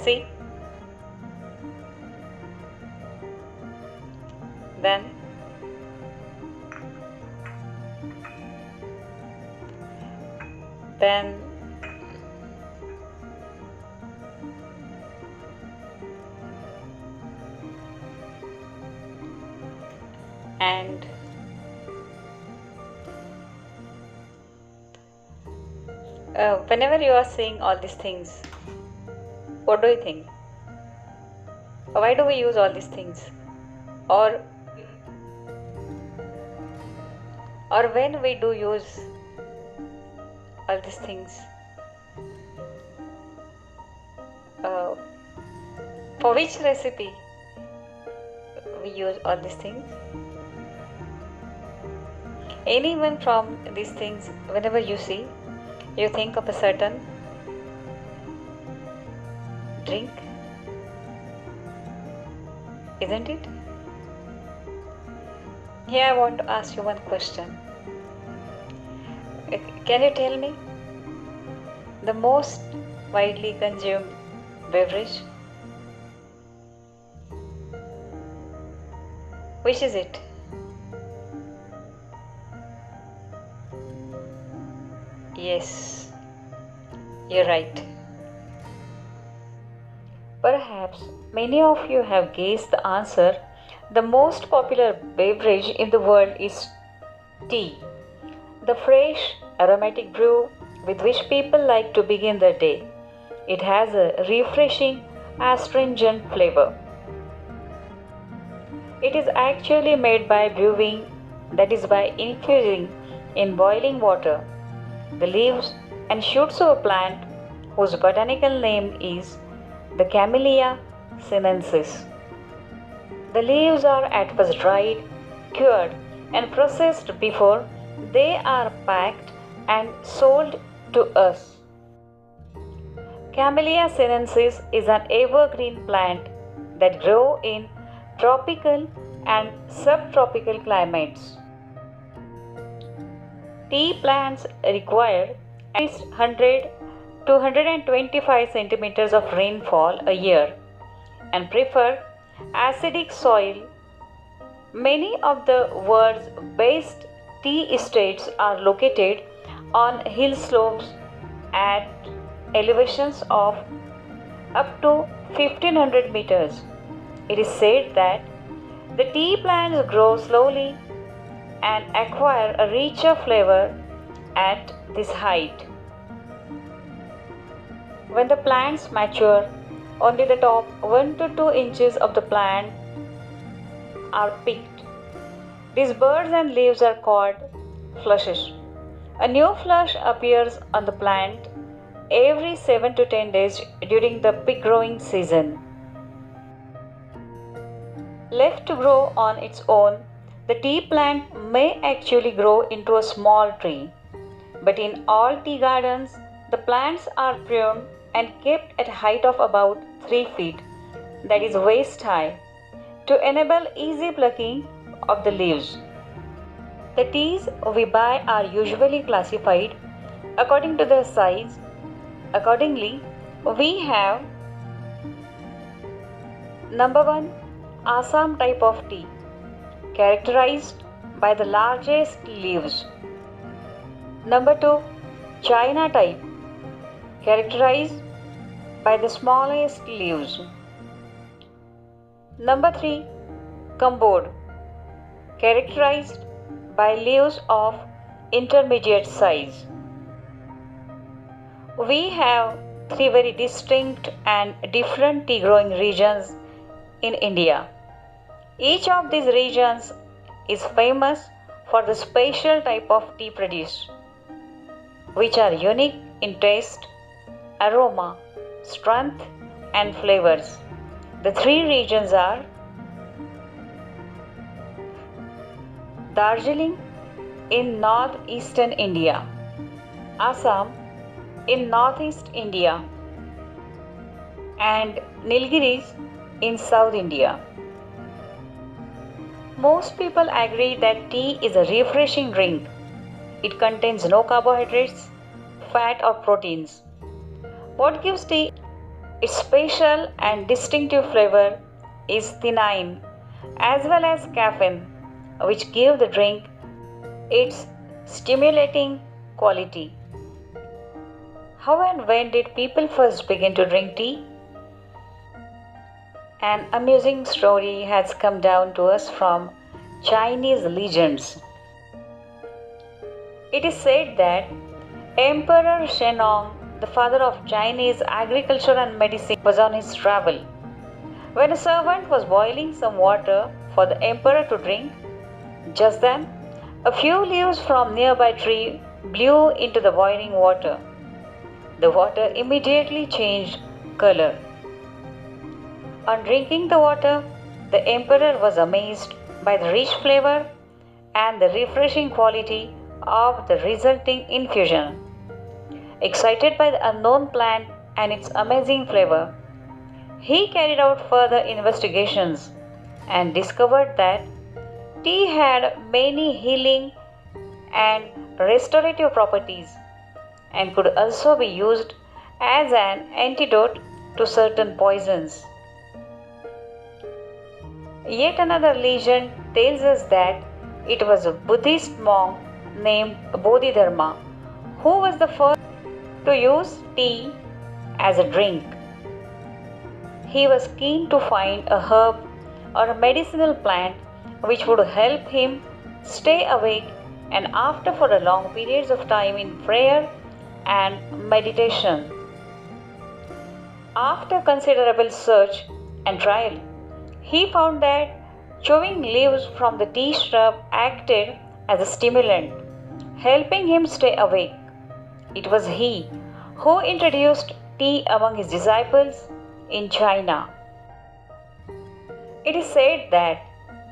See? Then then and whenever you are seeing all these things, what do you think? Why do we use all these things? Or when we do use all these things, uh, for which recipe we use all these things? Any one from these things, whenever you see, you think of a certain drink, isn't it? Here I want to ask you one question. Can you tell me the most widely consumed beverage? Which is it? Yes, you're right. Perhaps many of you have guessed the answer. The most popular beverage in the world is tea, the fresh, aromatic brew with which people like to begin their day. It has a refreshing, astringent flavor. It is actually made by brewing, that is, by infusing in boiling water the leaves and shoots of a plant whose botanical name is the Camellia sinensis. The leaves are at first dried, cured, and processed before they are packed and sold to us. Camellia sinensis is an evergreen plant that grows in tropical and subtropical climates. Tea plants require at least 100 to 125 centimeters of rainfall a year and prefer acidic soil. Many of the world's best tea estates are located on hill slopes at elevations of up to 1500 meters. It is said that the tea plants grow slowly and acquire a richer flavor at this height. When the plants mature, only the top 1 to 2 inches of the plant are picked. These buds and leaves are called flushes. A new flush appears on the plant every 7 to 10 days during the peak growing season. Left to grow on its own, the tea plant may actually grow into a small tree. But in all tea gardens, the plants are pruned and kept at a height of about 3 feet, that is waist high, to enable easy plucking of the leaves. The teas we buy are usually classified according to their size. Accordingly, we have number 1, Assam type of tea, characterized by the largest leaves. Number 2, China type, characterized by the smallest leaves. Number 3, Cambodge, characterized by leaves of intermediate size. We have 3 very distinct and different tea growing regions in India. Each of these regions is famous for the special type of tea produced, which are unique in taste, aroma, strength, and flavors. The 3 regions are Darjeeling in northeastern India, Assam in northeast India, and Nilgiris in South India. Most people agree that tea is a refreshing drink. It contains no carbohydrates, fat, or proteins. What gives tea Its special and distinctive flavor is theanine as well as caffeine, which give the drink its stimulating quality. How and when did people first begin to drink tea? An amusing story has come down to us from Chinese legends. It is said that Emperor Shennong, the father of Chinese agriculture and medicine, was on his travel. When a servant was boiling some water for the emperor to drink, just then a few leaves from nearby tree blew into the boiling water. The water immediately changed color. On drinking the water, the emperor was amazed by the rich flavor and the refreshing quality of the resulting infusion. Excited by the unknown plant and its amazing flavor, he carried out further investigations and discovered that tea had many healing and restorative properties and could also be used as an antidote to certain poisons. Yet another legend tells us that it was a Buddhist monk named Bodhidharma who was the first to use tea as a drink. He was keen to find a herb or a medicinal plant which would help him stay awake and after for a long periods of time in prayer and meditation. After considerable search and trial, he found that chewing leaves from the tea shrub acted as a stimulant, helping him stay awake. It was he who introduced tea among his disciples in China. It is said that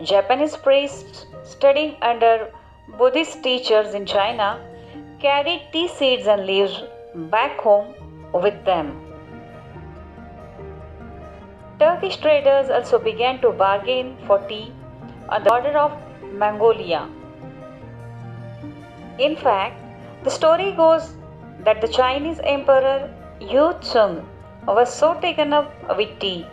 Japanese priests studying under Buddhist teachers in China carried tea seeds and leaves back home with them. Turkish traders also began to bargain for tea on the border of Mongolia. In fact, the story goes that the Chinese Emperor Yu Tsung was so taken up with tea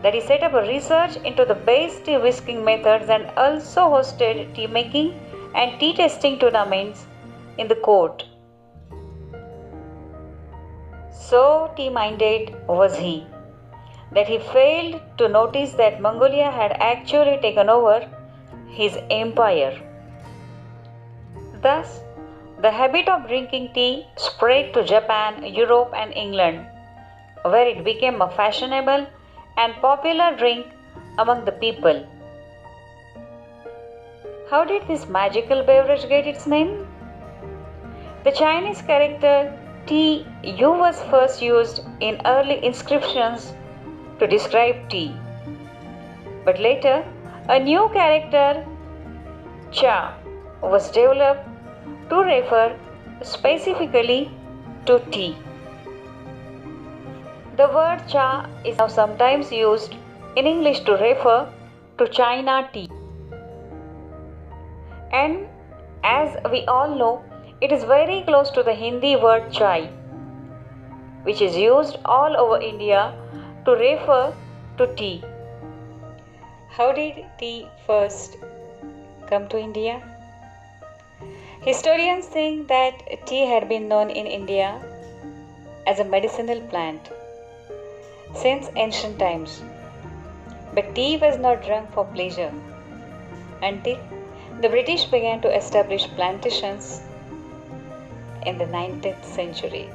that he set up a research into the best tea whisking methods and also hosted tea making and tea testing tournaments in the court. So tea minded was he that he failed to notice that Mongolia had actually taken over his empire. Thus, the habit of drinking tea spread to Japan, Europe, and England, where it became a fashionable and popular drink among the people. How did this magical beverage get its name? The Chinese character Yu was first used in early inscriptions to describe tea. But later, a new character Cha was developed to refer specifically to tea. The word cha is now sometimes used in English to refer to China tea. And as we all know, it is very close to the Hindi word chai, which is used all over India to refer to tea. How did tea first come to India? Historians think that tea had been known in India as a medicinal plant since ancient times. But tea was not drunk for pleasure until the British began to establish plantations in the 19th century.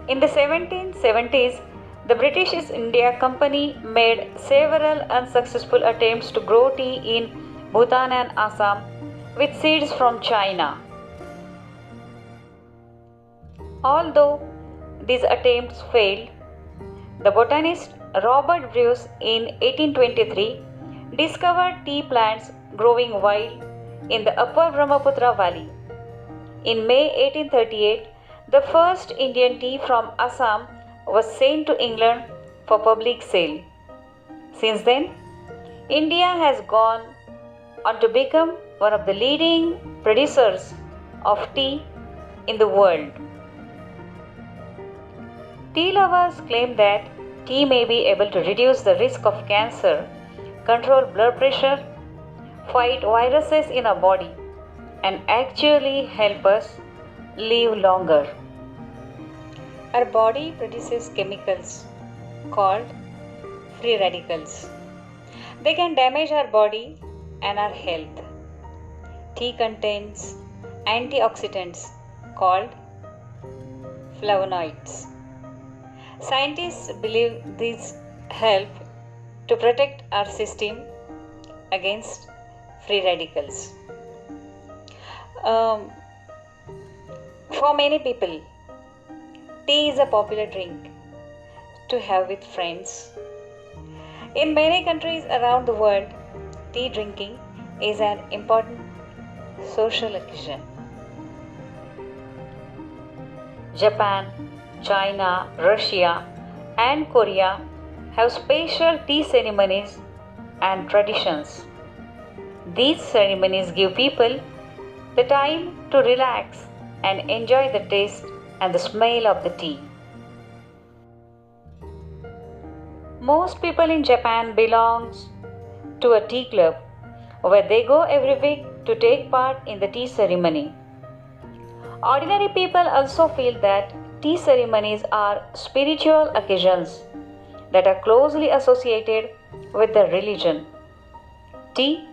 In the 1770s, the British East India Company made several unsuccessful attempts to grow tea in Bhutan and Assam with seeds from China. Although these attempts failed, the botanist Robert Bruce in 1823 discovered tea plants growing wild in the upper Brahmaputra valley. In May 1838, the first Indian tea from Assam was sent to England for public sale. Since then, India has gone on to become one of the leading producers of tea in the world. Tea lovers claim that tea may be able to reduce the risk of cancer, control blood pressure, fight viruses in our body, and actually help us live longer. Our body produces chemicals called free radicals. They can damage our body and our health. Tea contains antioxidants called flavonoids. Scientists believe these help to protect our system against free radicals. For many people, tea is a popular drink to have with friends. In many countries around the world, tea drinking is an important social occasion. Japan, China, Russia, and Korea have special tea ceremonies and traditions. These ceremonies give people the time to relax and enjoy the taste and the smell of the tea. Most people in Japan belong to a tea club where they go every week to take part in the tea ceremony. Ordinary people also feel that tea ceremonies are spiritual occasions that are closely associated with their religion. Tea,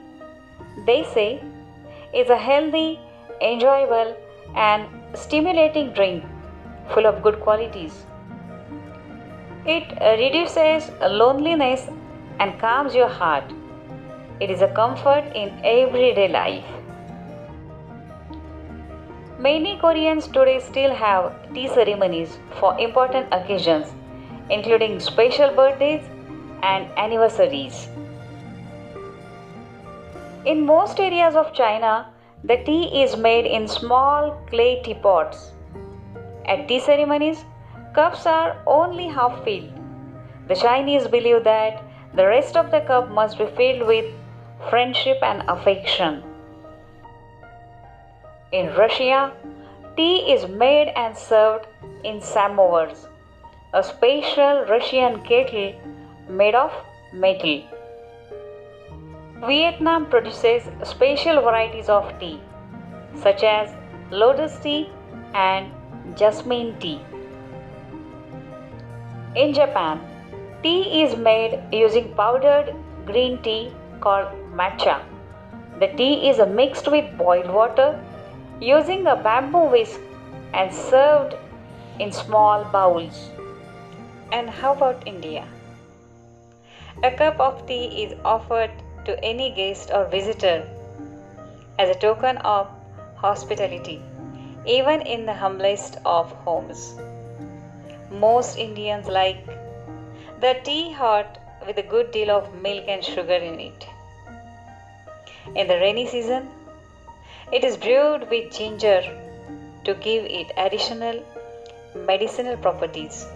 they say, is a healthy, enjoyable, and stimulating drink full of good qualities. It reduces loneliness and calms your heart. It is a comfort in everyday life. Many Koreans today still have tea ceremonies for important occasions, including special birthdays and anniversaries. In most areas of China, the tea is made in small clay teapots. At tea ceremonies, cups are only half filled. The Chinese believe that the rest of the cup must be filled with friendship and affection. In Russia, tea is made and served in samovars, a special Russian kettle made of metal. Vietnam produces special varieties of tea, such as lotus tea and jasmine tea. In Japan, tea is made using powdered green tea called matcha. The tea is mixed with boiled water using a bamboo whisk and served in small bowls. And how about India? A cup of tea is offered to any guest or visitor as a token of hospitality, even in the humblest of homes. Most Indians like the tea hot with a good deal of milk and sugar in it. In the rainy season, it is brewed with ginger to give it additional medicinal properties.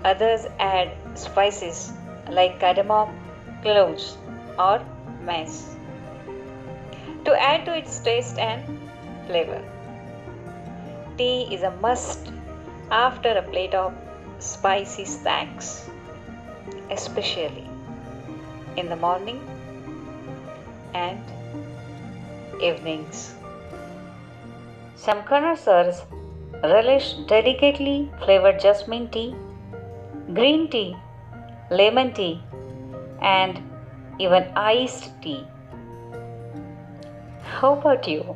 Others add spices like cardamom, cloves, or mace to add to its taste and flavor. Tea is a must after a plate of spicy snacks, especially in the morning and evenings. Some connoisseurs relish delicately flavored jasmine tea, green tea, lemon tea, and even iced tea. How about you?